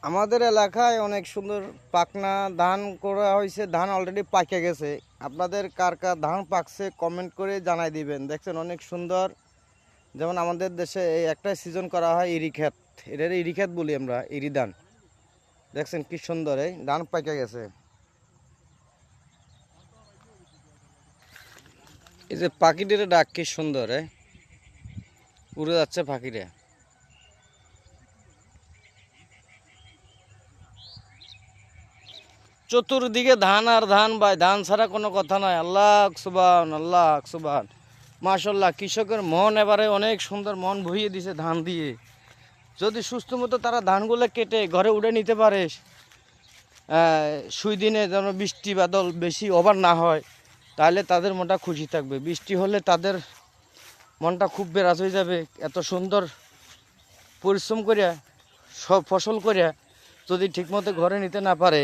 আমাদের এলাকায় অনেক সুন্দর পাকনা ধান করা হয়েছে, ধান অলরেডি পাকে গেছে। আপনাদের কার কার ধান পাকছে কমেন্ট করে জানাই দিবেন। দেখছেন অনেক সুন্দর, যেমন আমাদের দেশে এই একটা সিজন করা হয় ইরি ক্ষেত, এটার ইরি ক্ষেত বলি আমরা, ইরি ধান। দেখছেন কি সুন্দর এই ধান পাকে গেছে। এই যে পাখিদের ডাক কি সুন্দর, উড়ে যাচ্ছে পাখিরা। চতুর্দিকে ধান আর ধান, ভাই ধান ছাড়া কোনো কথা নাই। আল্লাহ সুবহান, আল্লাহ সুবহান, মাশাআল্লাহ। কৃষকের মন এবারে অনেক সুন্দর, মন ভরিয়ে দিছে ধান দিয়ে। যদি সুস্থ মতো তারা ধানগুলো কেটে ঘরে উড়ে নিতে পারে, সুই দিনে যেন বৃষ্টি বাদল বেশি ওভার না হয়, তাহলে তাদের মনটা খুশি থাকবে। বৃষ্টি হলে তাদের মনটা খুব বেরাজ হয়ে যাবে। এত সুন্দর পরিশ্রম করিয়া সব ফসল করিয়া যদি ঠিকমতো ঘরে নিতে না পারে,